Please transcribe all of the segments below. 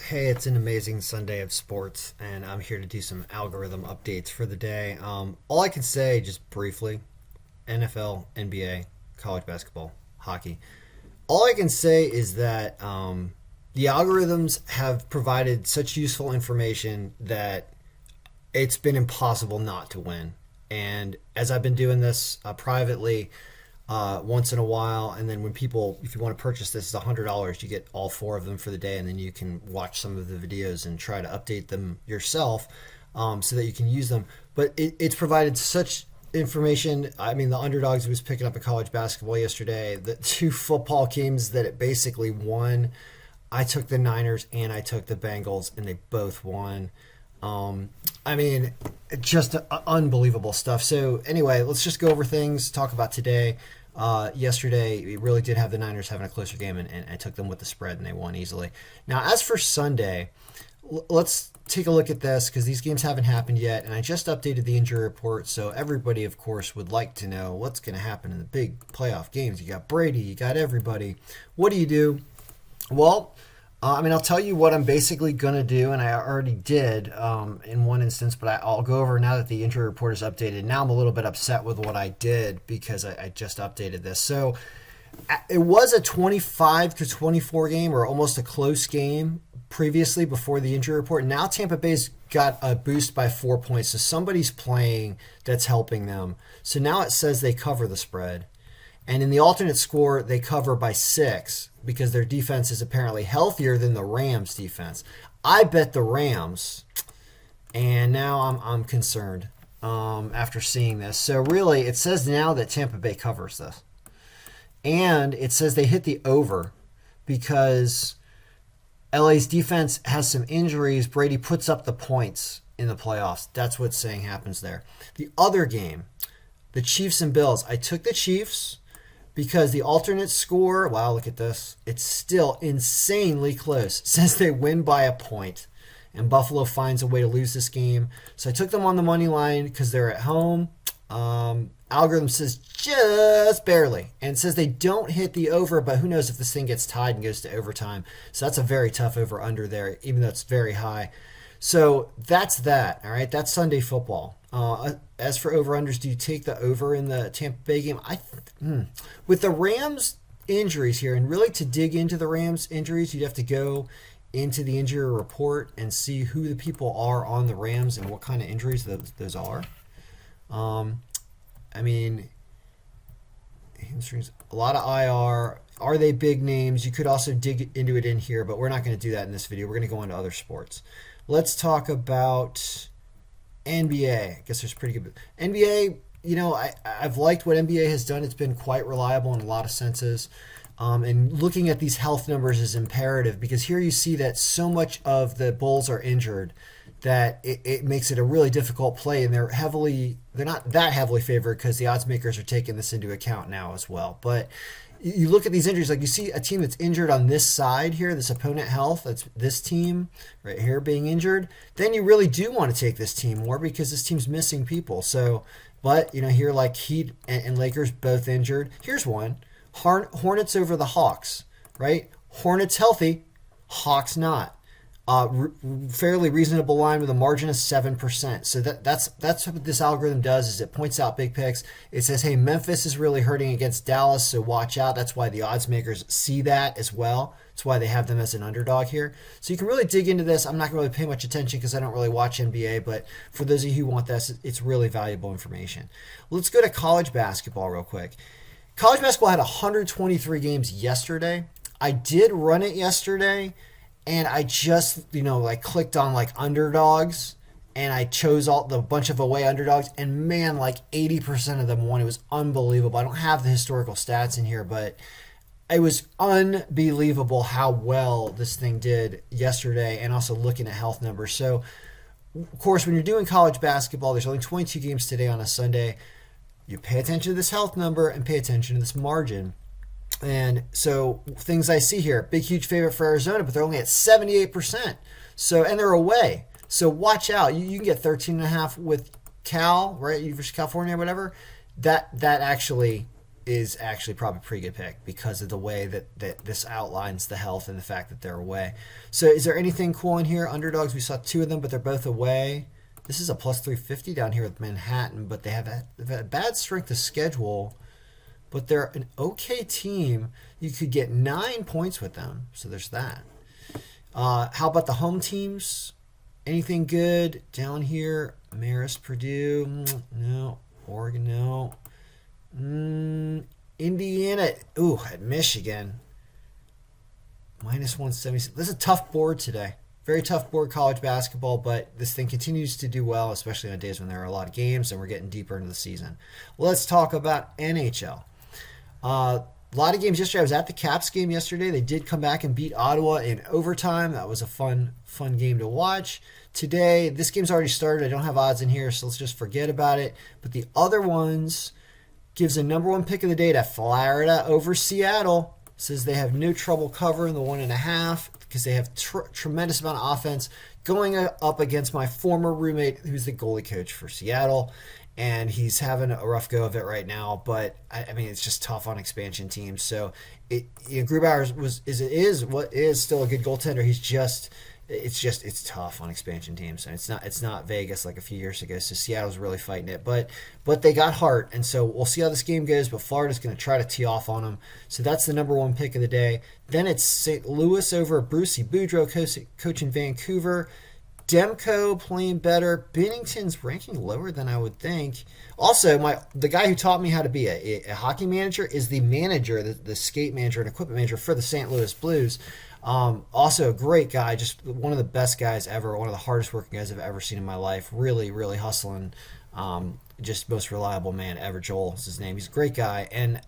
Hey, it's an amazing Sunday of sports, and I'm here to do some algorithm updates for the day. All I can say, just briefly, NFL, NBA, college basketball, hockey. All I can say is that the algorithms have provided such useful information that it's been impossible not to win. And as I've been doing this privately, once in a while, and then when people, if you want to purchase this, it's $100. You get all four of them for the day, and then you can watch some of the videos and try to update them yourself, so that you can use them. But it's provided such information. I mean, the underdogs was picking up a college basketball yesterday. The two football games that it basically won. I took the Niners and I took the Bengals, and they both won. I mean, just unbelievable stuff. So anyway, let's just go over things, talk about today. Yesterday, we really did have the Niners having a closer game, and I took them with the spread, and they won easily. Now, as for Sunday, let's take a look at this because these games haven't happened yet, and I just updated the injury report, so everybody, of course, would like to know what's going to happen in the big playoff games. You got Brady, you got everybody. What do you do? Well, I'll tell you what I'm basically going to do, and I already did in one instance, but I'll go over now that the injury report is updated. Now I'm a little bit upset with what I did because I just updated this. So it was a 25-24 game, or almost a close game previously before the injury report. Now Tampa Bay's got a boost by 4 points, so somebody's playing that's helping them. So now it says they cover the spread. And in the alternate score, they cover by 6 because their defense is apparently healthier than the Rams' defense. I bet the Rams, and now I'm concerned after seeing this. So really, it says now that Tampa Bay covers this. And it says they hit the over because LA's defense has some injuries. Brady puts up the points in the playoffs. That's what's saying happens there. The other game, the Chiefs and Bills, I took the Chiefs because the alternate score, wow, look at this. It's still insanely close. It says they win by a point, and Buffalo finds a way to lose this game. So I took them on the money line because they're at home. Algorithm says just barely, and it says they don't hit the over, but who knows if this thing gets tied and goes to overtime. So that's a very tough over-under there, even though it's very high. So that's that, all right? That's Sunday football. As for over-unders, do you take the over in the Tampa Bay game? With the Rams injuries here, and really to dig into the Rams injuries, you'd have to go into the injury report and see who the people are on the Rams and what kind of injuries those are. Hamstrings, a lot of IR. Are they big names? You could also dig into it in here, but we're not going to do that in this video. We're going to go into other sports. Let's talk about NBA. I guess there's pretty good. NBA, I've liked what NBA has done. It's been quite reliable in a lot of senses. And looking at these health numbers is imperative because here you see that so much of the Bulls are injured that it makes it a really difficult play, and they're not that heavily favored because the odds makers are taking this into account now as well. But you look at these injuries, like you see a team that's injured on this side here, this opponent health, that's this team right here being injured, then you really do want to take this team more because this team's missing people. So, but, here like Heat and Lakers both injured. Here's one. Hornets over the Hawks, right? Hornets healthy, Hawks not. Fairly reasonable line with a margin of 7%. So that's what this algorithm does is it points out big picks. It says, hey, Memphis is really hurting against Dallas, so watch out. That's why the odds makers see that as well. That's why they have them as an underdog here. So you can really dig into this. I'm not going to really pay much attention because I don't really watch NBA, but for those of you who want this, it's really valuable information. Let's go to college basketball real quick. College basketball had 123 games yesterday. I did run it yesterday. And I just, clicked on underdogs, and I chose the bunch of away underdogs, and man, 80% of them won. It was unbelievable. I don't have the historical stats in here, but it was unbelievable how well this thing did yesterday, and also looking at health numbers. So, of course, when you're doing college basketball, there's only 22 games today on a Sunday. You pay attention to this health number and pay attention to this margin. And so things I see here, big, huge favorite for Arizona, but they're only at 78%. So, and they're away. So watch out. You can get 13.5 with Cal, right? Versus California or whatever. That actually is actually probably a pretty good pick because of the way that this outlines the health and the fact that they're away. So is there anything cool in here? Underdogs, we saw two of them, but they're both away. This is a plus 350 down here with Manhattan, but they've had a bad strength of schedule, but they're an okay team. You could get 9 points with them, so there's that. How about the home teams? Anything good down here? Marist, Purdue, no. Oregon, no. Indiana, at Michigan, minus 170. This is a tough board today. Very tough board, college basketball, but this thing continues to do well, especially on days when there are a lot of games and we're getting deeper into the season. Let's talk about NHL. A lot of games yesterday. I was at the Caps game yesterday. They did come back and beat Ottawa in overtime. That was a fun game to watch. Today, this game's already started. I don't have odds in here, so let's just forget about it. But the other ones gives a number one pick of the day to Florida over Seattle. Says they have no trouble covering the 1.5 because they have tremendous amount of offense going up against my former roommate who's the goalie coach for Seattle. And he's having a rough go of it right now. But, I mean, it's just tough on expansion teams. So, Grubauer is still a good goaltender. It's tough on expansion teams, and it's not Vegas like a few years ago. So Seattle's really fighting it, but they got heart, and so we'll see how this game goes. But Florida's going to try to tee off on them, so that's the number one pick of the day. Then it's St. Louis over Brucey Boudreau coaching Vancouver. Demko playing better. Bennington's ranking lower than I would think. Also, the guy who taught me how to be a hockey manager is the manager, the skate manager and equipment manager for the St. Louis Blues. Also a great guy, just one of the best guys ever, one of the hardest working guys I've ever seen in my life. Really, really hustling. Just most reliable man ever. Joel is his name. He's a great guy, and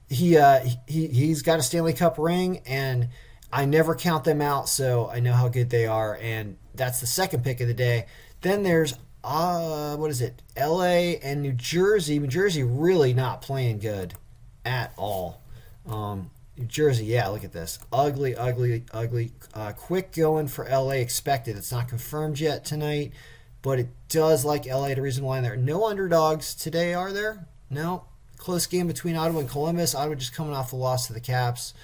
he's got a Stanley Cup ring, and I never count them out, so I know how good they are, and that's the second pick of the day. Then there's LA and New Jersey. New Jersey really not playing good at all. New Jersey, yeah, look at this. Ugly. Quick going for LA expected. It's not confirmed yet tonight, but it does like LA to reasonable line there. No underdogs today, are there? No. Close game between Ottawa and Columbus. Ottawa just coming off the loss to the Caps,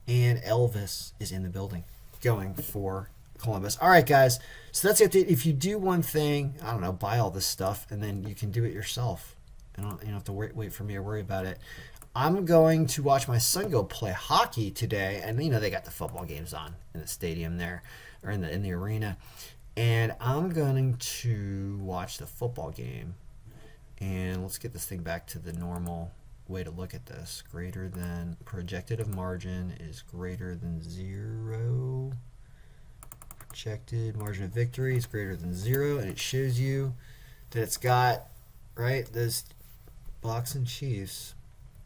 and Elvis is in the building going for Columbus. All right, guys. So that's it. If you do one thing, I don't know, buy all this stuff, and then you can do it yourself. You don't have to wait for me to worry about it. I'm going to watch my son go play hockey today, and they got the football games on in the stadium there, or in the arena, and I'm going to watch the football game. And let's get this thing back to the normal way to look at this. Greater than projected of margin is greater than 0. Projected margin of victory is greater than 0, and it shows you that it's got those Bucks and Chiefs.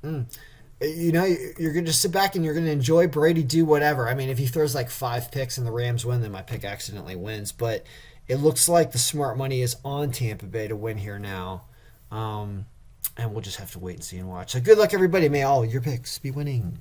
You're going to just sit back and you're going to enjoy Brady do whatever. I mean, if he throws like 5 picks and the Rams win, then my pick accidentally wins. But it looks like the smart money is on Tampa Bay to win here now. And we'll just have to wait and see and watch. So good luck, everybody. May all your picks be winning.